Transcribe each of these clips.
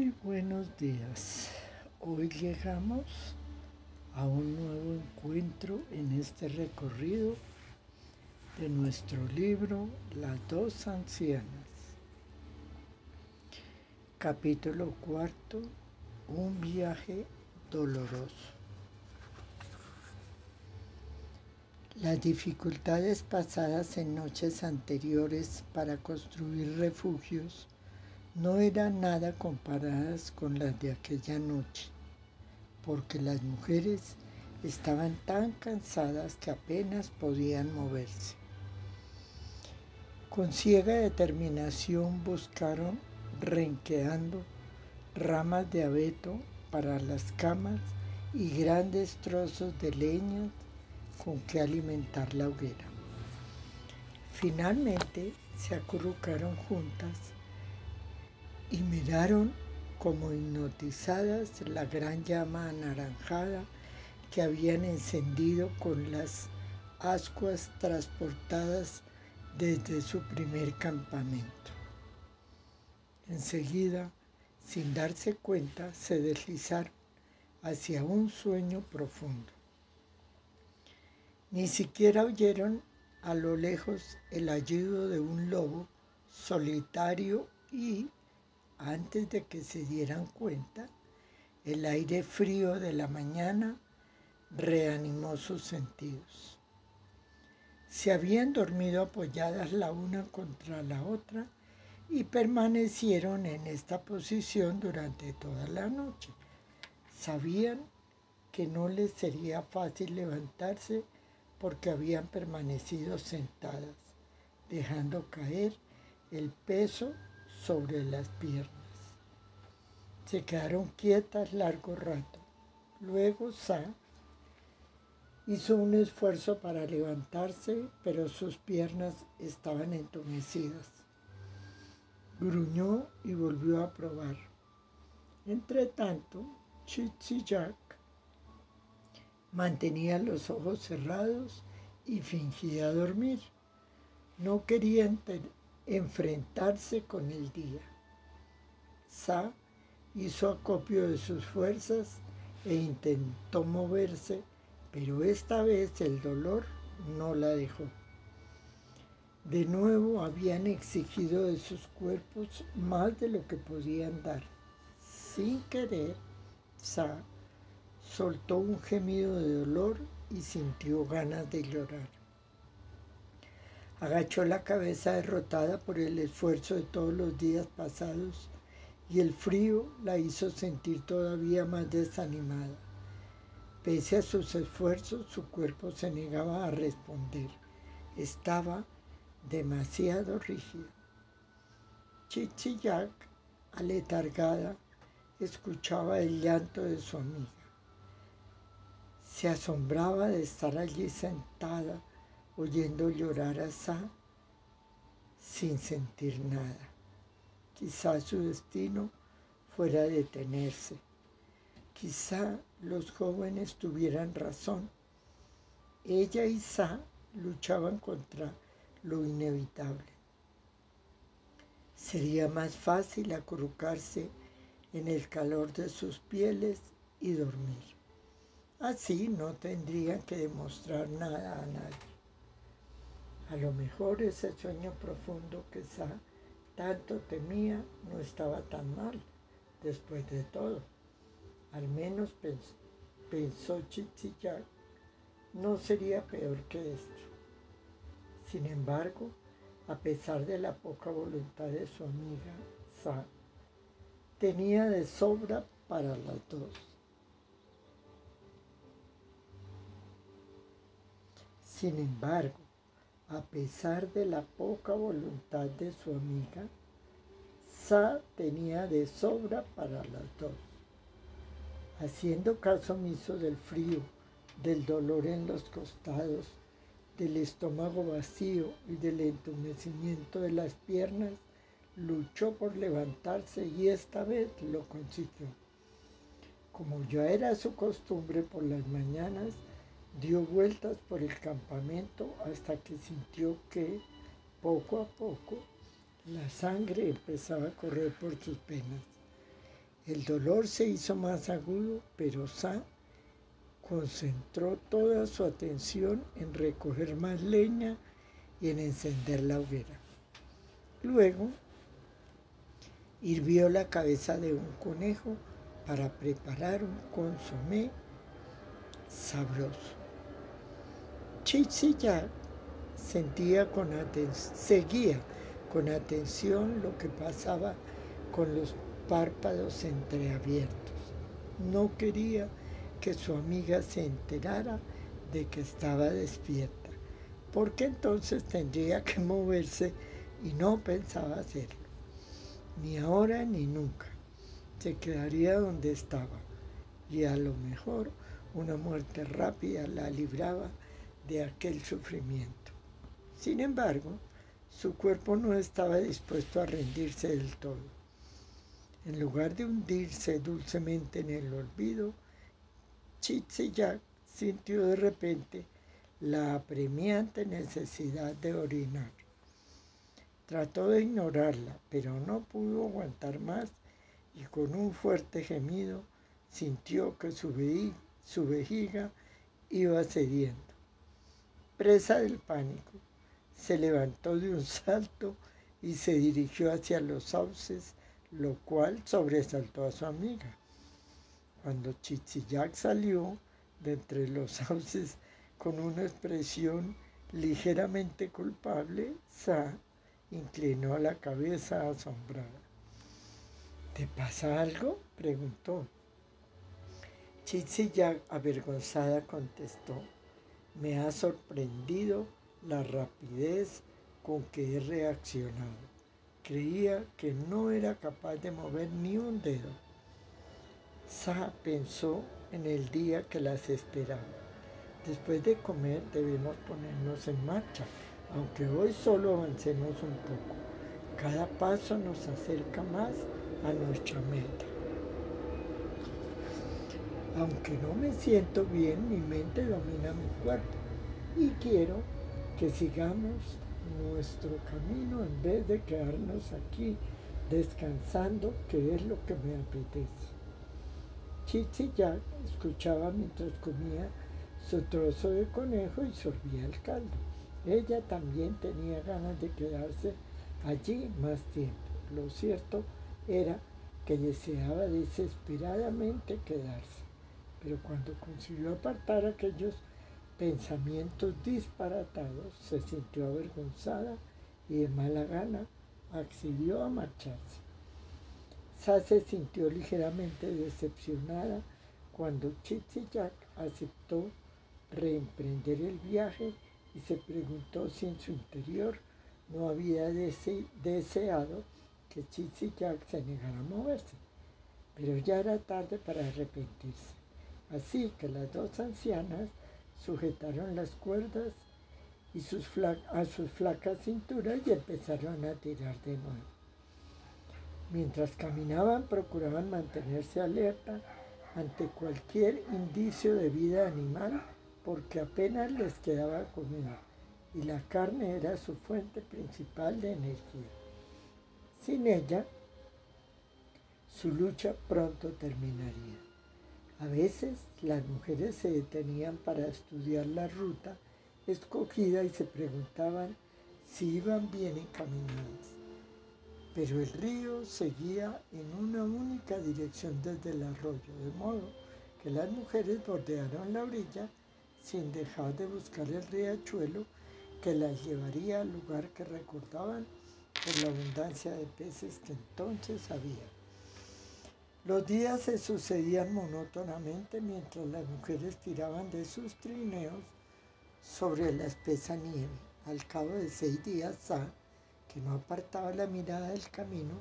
Muy buenos días. Hoy llegamos a un nuevo encuentro en este recorrido de nuestro libro Las dos ancianas. Capítulo cuarto. Un viaje doloroso. Las dificultades pasadas en noches anteriores para construir refugios no eran nada comparadas con las de aquella noche, porque las mujeres estaban tan cansadas que apenas podían moverse. Con ciega determinación buscaron, renqueando, ramas de abeto para las camas y grandes trozos de leña con que alimentar la hoguera. Finalmente se acurrucaron juntas y miraron como hipnotizadas la gran llama anaranjada que habían encendido con las ascuas transportadas desde su primer campamento. Enseguida, sin darse cuenta, se deslizaron hacia un sueño profundo. Ni siquiera oyeron a lo lejos el aullido de un lobo solitario y, antes de que se dieran cuenta, el aire frío de la mañana reanimó sus sentidos. Se habían dormido apoyadas la una contra la otra y permanecieron en esta posición durante toda la noche. Sabían que no les sería fácil levantarse porque habían permanecido sentadas, dejando caer el peso sobre las piernas. Se quedaron quietas largo rato. Luego Sa hizo un esfuerzo para levantarse, pero sus piernas estaban entumecidas. Gruñó y volvió a probar. Entretanto, Chichillas mantenía los ojos cerrados y fingía dormir. No quería enfrentarse con el día. Sa hizo acopio de sus fuerzas e intentó moverse, pero esta vez el dolor no la dejó. De nuevo habían exigido de sus cuerpos más de lo que podían dar. Sin querer, Sa soltó un gemido de dolor y sintió ganas de llorar. Agachó la cabeza derrotada por el esfuerzo de todos los días pasados y el frío la hizo sentir todavía más desanimada. Pese a sus esfuerzos, su cuerpo se negaba a responder. Estaba demasiado rígido. Chichillas, aletargada, escuchaba el llanto de su amiga. Se asombraba de estar allí sentada, oyendo llorar a Sa sin sentir nada. Quizá su destino fuera detenerse. Quizá los jóvenes tuvieran razón. Ella y Sa luchaban contra lo inevitable. Sería más fácil acurrucarse en el calor de sus pieles y dormir. Así no tendrían que demostrar nada a nadie. A lo mejor ese sueño profundo que Sa tanto temía no estaba tan mal, después de todo. Al menos pensó Chichillas, no sería peor que esto. Sin embargo, a pesar de la poca voluntad de su amiga, Sa tenía de sobra para las dos. Sin embargo, a pesar de la poca voluntad de su amiga, Sa tenía de sobra para las dos. Haciendo caso omiso del frío, del dolor en los costados, del estómago vacío y del entumecimiento de las piernas, luchó por levantarse y esta vez lo consiguió. Como ya era su costumbre por las mañanas, dio vueltas por el campamento hasta que sintió que, poco a poco, la sangre empezaba a correr por sus venas. El dolor se hizo más agudo, pero Sa concentró toda su atención en recoger más leña y en encender la hoguera. Luego, hirvió la cabeza de un conejo para preparar un consomé sabroso. Chichiya seguía con atención lo que pasaba con los párpados entreabiertos. No quería que su amiga se enterara de que estaba despierta, porque entonces tendría que moverse y no pensaba hacerlo, ni ahora ni nunca. Se quedaría donde estaba y a lo mejor una muerte rápida la libraba de aquel sufrimiento. Sin embargo, su cuerpo no estaba dispuesto a rendirse del todo. En lugar de hundirse dulcemente en el olvido, Chichiyak sintió de repente la apremiante necesidad de orinar. Trató de ignorarla, pero no pudo aguantar más y con un fuerte gemido sintió que su vejiga iba cediendo. Presa del pánico, se levantó de un salto y se dirigió hacia los sauces, lo cual sobresaltó a su amiga. Cuando Chichiyak salió de entre los sauces con una expresión ligeramente culpable, Sa inclinó la cabeza asombrada. ¿Te pasa algo?, preguntó. Chichiyak, avergonzada, contestó: me ha sorprendido la rapidez con que he reaccionado. Creía que no era capaz de mover ni un dedo. Sa pensó en el día que las esperaba. Después de comer debemos ponernos en marcha, aunque hoy solo avancemos un poco. Cada paso nos acerca más a nuestra meta. Aunque no me siento bien, mi mente domina mi cuerpo y quiero que sigamos nuestro camino en vez de quedarnos aquí descansando, que es lo que me apetece. Chichiyak escuchaba mientras comía su trozo de conejo y sorbía el caldo. Ella también tenía ganas de quedarse allí más tiempo. Lo cierto era que deseaba desesperadamente quedarse, pero cuando consiguió apartar aquellos pensamientos disparatados, se sintió avergonzada y de mala gana accedió a marcharse. Sa se sintió ligeramente decepcionada cuando Chichiyak aceptó reemprender el viaje y se preguntó si en su interior no había deseado que Chichiyak se negara a moverse. Pero ya era tarde para arrepentirse. Así que las dos ancianas sujetaron las cuerdas y a sus flacas cinturas y empezaron a tirar de nuevo. Mientras caminaban, procuraban mantenerse alerta ante cualquier indicio de vida animal, porque apenas les quedaba comida y la carne era su fuente principal de energía. Sin ella, su lucha pronto terminaría. A veces las mujeres se detenían para estudiar la ruta escogida y se preguntaban si iban bien encaminadas. Pero el río seguía en una única dirección desde el arroyo, de modo que las mujeres bordearon la orilla sin dejar de buscar el riachuelo que las llevaría al lugar que recordaban por la abundancia de peces que entonces había. Los días se sucedían monótonamente mientras las mujeres tiraban de sus trineos sobre la espesa nieve. Al cabo de 6 días, Sa, que no apartaba la mirada del camino,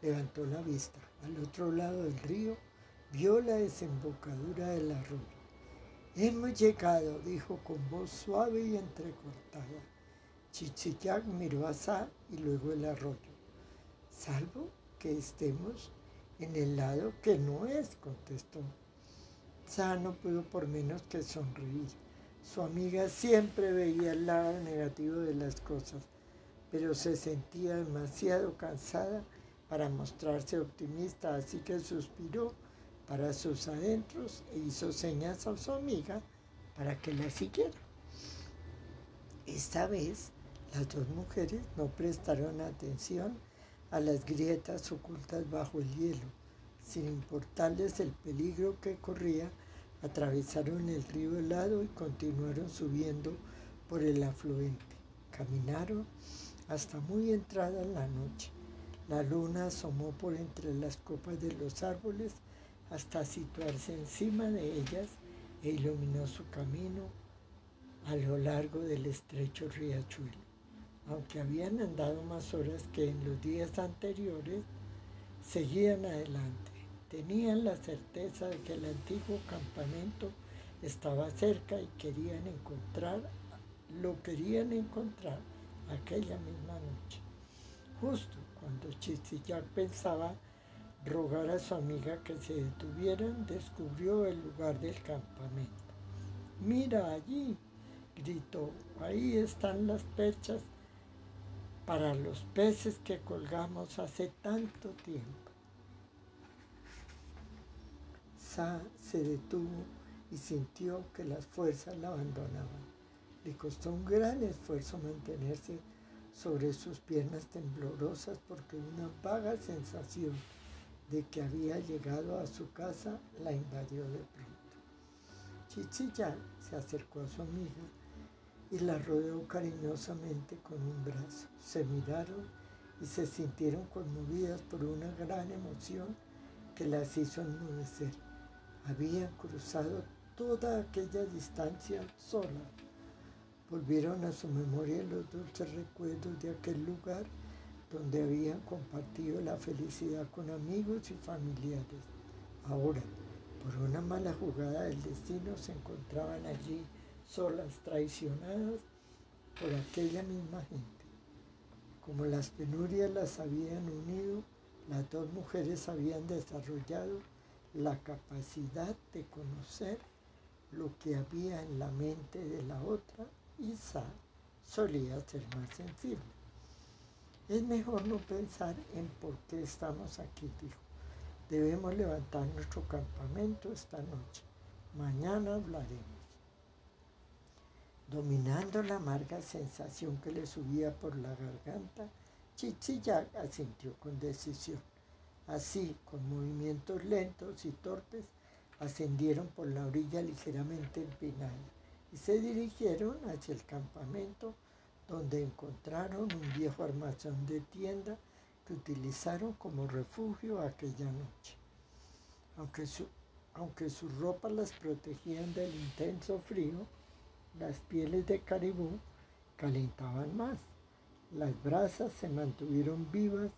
levantó la vista. Al otro lado del río vio la desembocadura del arroyo. «Hemos llegado», dijo con voz suave y entrecortada. Chichiyak miró a Sa y luego el arroyo. «Salvo que estemos en el lado que no es», contestó. Sa no pudo por menos que sonreír. Su amiga siempre veía el lado negativo de las cosas, pero se sentía demasiado cansada para mostrarse optimista, así que suspiró para sus adentros e hizo señas a su amiga para que la siguiera. Esta vez, las dos mujeres no prestaron atención a las grietas ocultas bajo el hielo. Sin importarles el peligro que corría, atravesaron el río helado y continuaron subiendo por el afluente. Caminaron hasta muy entrada la noche. La luna asomó por entre las copas de los árboles hasta situarse encima de ellas e iluminó su camino a lo largo del estrecho riachuelo. Aunque habían andado más horas que en los días anteriores, seguían adelante. Tenían la certeza de que el antiguo campamento estaba cerca y lo querían encontrar aquella misma noche. Justo cuando Chichillac pensaba rogar a su amiga que se detuvieran, descubrió el lugar del campamento. «¡Mira allí!», gritó. «Ahí están las perchas para los peces que colgamos hace tanto tiempo». Sa se detuvo y sintió que las fuerzas la abandonaban. Le costó un gran esfuerzo mantenerse sobre sus piernas temblorosas porque una vaga sensación de que había llegado a su casa la invadió de pronto. Chichillac se acercó a su amiga y la rodeó cariñosamente con un brazo. Se miraron y se sintieron conmovidas por una gran emoción que las hizo enmudecer. Habían cruzado toda aquella distancia solas. Volvieron a su memoria los dulces recuerdos de aquel lugar donde habían compartido la felicidad con amigos y familiares. Ahora, por una mala jugada del destino, se encontraban allí solas, traicionadas por aquella misma gente. Como las penurias las habían unido, las dos mujeres habían desarrollado la capacidad de conocer lo que había en la mente de la otra, y Sa solía ser más sensible. «Es mejor no pensar en por qué estamos aquí», dijo. «Debemos levantar nuestro campamento esta noche. Mañana hablaremos». Dominando la amarga sensación que le subía por la garganta, Chichillac asintió con decisión. Así, con movimientos lentos y torpes, ascendieron por la orilla ligeramente empinada y se dirigieron hacia el campamento, donde encontraron un viejo armazón de tienda que utilizaron como refugio aquella noche. Aunque sus ropas las protegían del intenso frío, las pieles de caribú calentaban más. Las brasas se mantuvieron vivas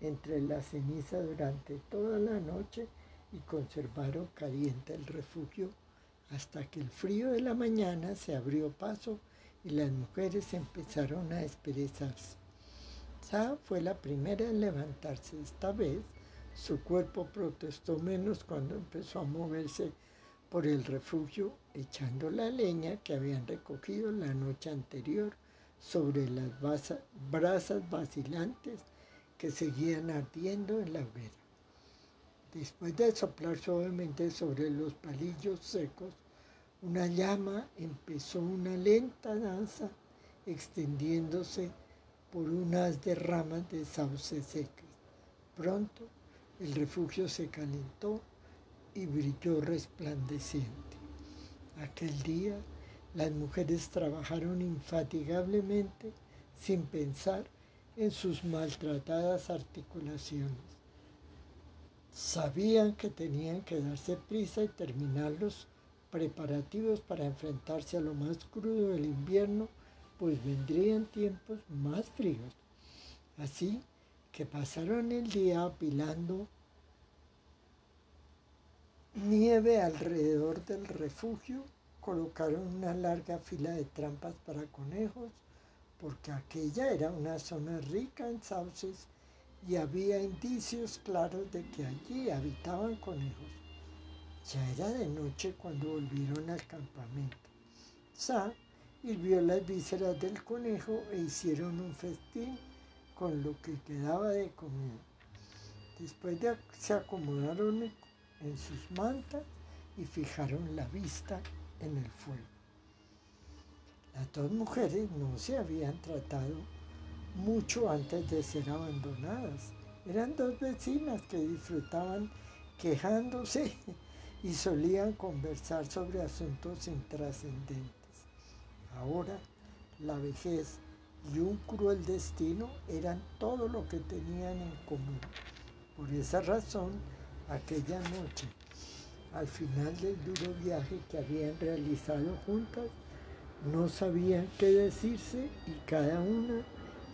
entre la ceniza durante toda la noche y conservaron caliente el refugio hasta que el frío de la mañana se abrió paso y las mujeres empezaron a desperezarse. Sa fue la primera en levantarse. Esta vez su cuerpo protestó menos cuando empezó a moverse por el refugio, echando la leña que habían recogido la noche anterior sobre las brasas vacilantes que seguían ardiendo en la hoguera. Después de soplar suavemente sobre los palillos secos, una llama empezó una lenta danza extendiéndose por unas de ramas de sauce secas. Pronto el refugio se calentó y brilló resplandeciente. Aquel día las mujeres trabajaron infatigablemente sin pensar en sus maltratadas articulaciones. Sabían que tenían que darse prisa y terminar los preparativos para enfrentarse a lo más crudo del invierno, pues vendrían tiempos más fríos. Así que pasaron el día apilando nieve alrededor del refugio, colocaron una larga fila de trampas para conejos, porque aquella era una zona rica en sauces y había indicios claros de que allí habitaban conejos. Ya era de noche cuando volvieron al campamento. Sa hirvió las vísceras del conejo e hicieron un festín con lo que quedaba de comida. Después se acomodaron en sus mantas y fijaron la vista en el fuego. Las dos mujeres no se habían tratado mucho antes de ser abandonadas. Eran dos vecinas que disfrutaban quejándose y solían conversar sobre asuntos intrascendentes. Ahora, la vejez y un cruel destino eran todo lo que tenían en común. Por esa razón, aquella noche, al final del duro viaje que habían realizado juntas, no sabían qué decirse y cada una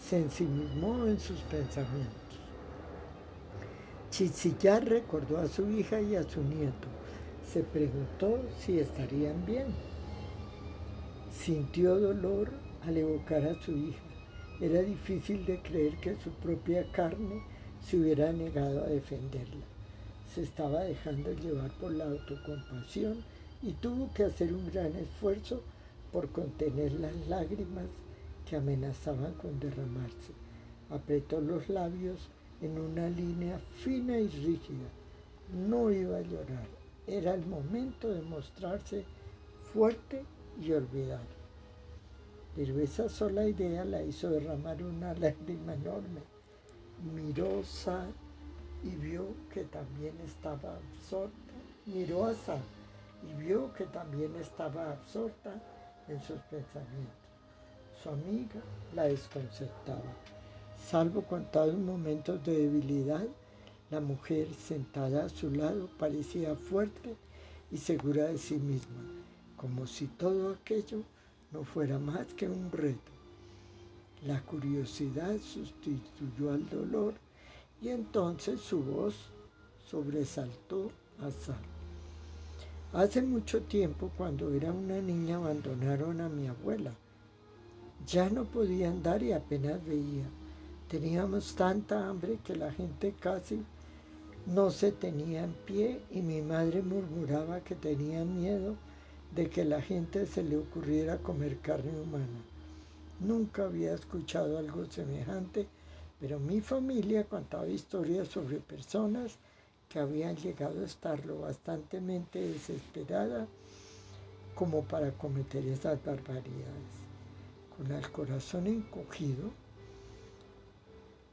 se ensimismó en sus pensamientos. Chichillar recordó a su hija y a su nieto. Se preguntó si estarían bien. Sintió dolor al evocar a su hija. Era difícil de creer que su propia carne se hubiera negado a defenderla. Se estaba dejando llevar por la autocompasión y tuvo que hacer un gran esfuerzo por contener las lágrimas que amenazaban con derramarse. Apretó los labios en una línea fina y rígida. No iba a llorar. Era el momento de mostrarse fuerte y olvidar. Pero esa sola idea la hizo derramar una lágrima enorme. Miró Sad y vio que también estaba absorta. Miró a Sad y vio que también estaba absorta en sus pensamientos. Su amiga la desconcertaba. Salvo contados momentos de debilidad, la mujer sentada a su lado parecía fuerte y segura de sí misma, como si todo aquello no fuera más que un reto. La curiosidad sustituyó al dolor y entonces su voz sobresaltó a Sad. Hace mucho tiempo, cuando era una niña, abandonaron a mi abuela. Ya no podía andar y apenas veía. Teníamos tanta hambre que la gente casi no se tenía en pie y mi madre murmuraba que tenía miedo de que la gente se le ocurriera comer carne humana. Nunca había escuchado algo semejante, pero mi familia contaba historias sobre personas que habían llegado a estar lo bastantemente desesperadas como para cometer esas barbaridades. Con el corazón encogido,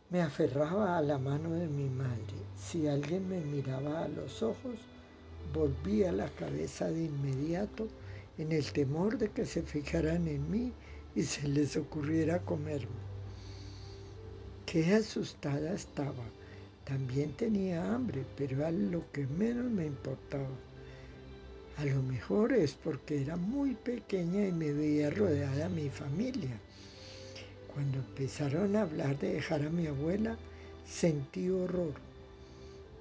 me aferraba a la mano de mi madre. Si alguien me miraba a los ojos, volvía la cabeza de inmediato en el temor de que se fijaran en mí y se les ocurriera comerme. Qué asustada estaba. También tenía hambre, pero era lo que menos me importaba. A lo mejor es porque era muy pequeña y me veía rodeada de mi familia. Cuando empezaron a hablar de dejar a mi abuela, sentí horror.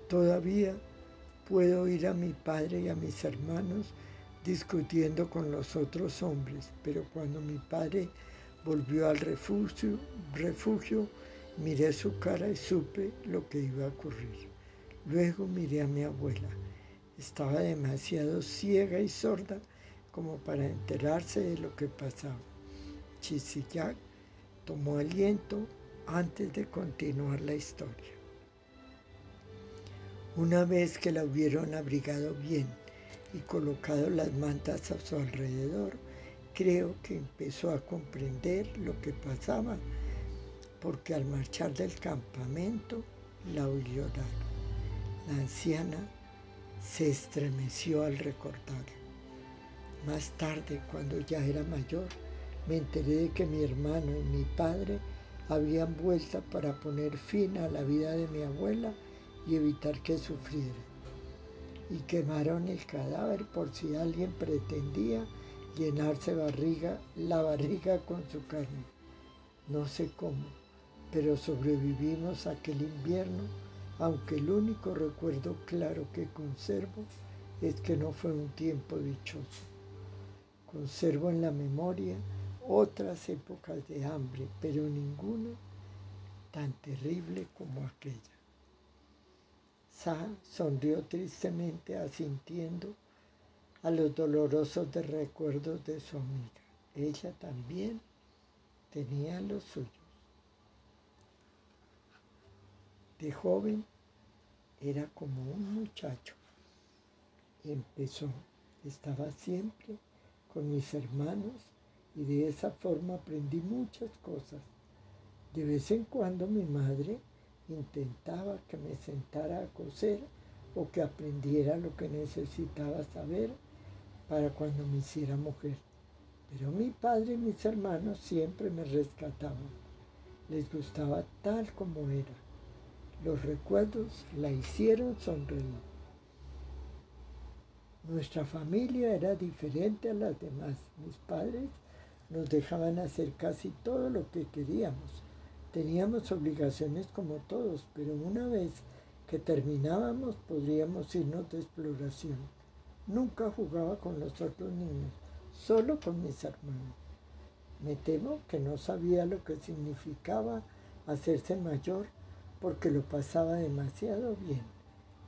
Todavía puedo oír a mi padre y a mis hermanos discutiendo con los otros hombres, pero cuando mi padre volvió al refugio, miré su cara y supe lo que iba a ocurrir. Luego miré a mi abuela. Estaba demasiado ciega y sorda como para enterarse de lo que pasaba. Chichillar tomó aliento antes de continuar la historia. Una vez que la hubieron abrigado bien y colocado las mantas a su alrededor, creo que empezó a comprender lo que pasaba, porque al marchar del campamento la oí llorar. La anciana se estremeció al recordarlo. Más tarde, cuando ya era mayor, me enteré de que mi hermano y mi padre habían vuelto para poner fin a la vida de mi abuela y evitar que sufriera. Y quemaron el cadáver por si alguien pretendía llenarse la barriga con su carne. No sé cómo, pero sobrevivimos aquel invierno, aunque el único recuerdo claro que conservo es que no fue un tiempo dichoso. Conservo en la memoria otras épocas de hambre, pero ninguna tan terrible como aquella. Sad sonrió tristemente, asintiendo a los dolorosos recuerdos de su amiga. Ella también tenía los suyos. De joven era como un muchacho. Empezó, estaba siempre con mis hermanos y de esa forma aprendí muchas cosas. De vez en cuando mi madre intentaba que me sentara a coser o que aprendiera lo que necesitaba saber para cuando me hiciera mujer. Pero mi padre y mis hermanos siempre me rescataban. Les gustaba tal como era. Los recuerdos la hicieron sonreír. Nuestra familia era diferente a las demás. Mis padres nos dejaban hacer casi todo lo que queríamos. Teníamos obligaciones como todos, pero una vez que terminábamos podríamos irnos de exploración. Nunca jugaba con los otros niños, solo con mis hermanos. Me temo que no sabía lo que significaba hacerse mayor porque lo pasaba demasiado bien.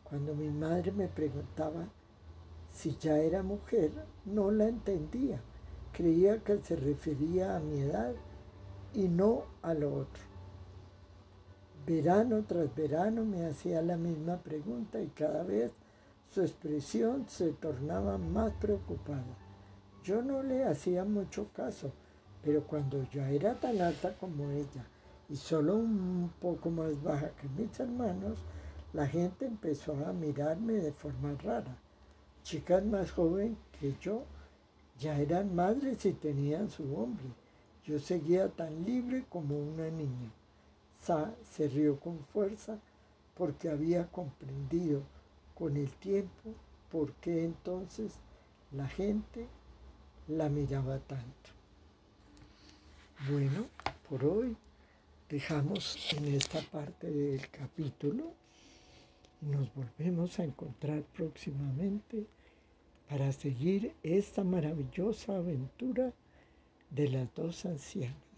Cuando mi madre me preguntaba si ya era mujer, no la entendía. Creía que se refería a mi edad y no a lo otro. Verano tras verano me hacía la misma pregunta y cada vez su expresión se tornaba más preocupada. Yo no le hacía mucho caso, pero cuando ya era tan alta como ella y solo un poco más baja que mis hermanos, la gente empezó a mirarme de forma rara. Chicas más jóvenes que yo ya eran madres y tenían su hombre. Yo seguía tan libre como una niña. Sa se rió con fuerza porque había comprendido con el tiempo por qué entonces la gente la miraba tanto. Bueno, por hoy dejamos en esta parte del capítulo y nos volvemos a encontrar próximamente para seguir esta maravillosa aventura de las dos ancianas.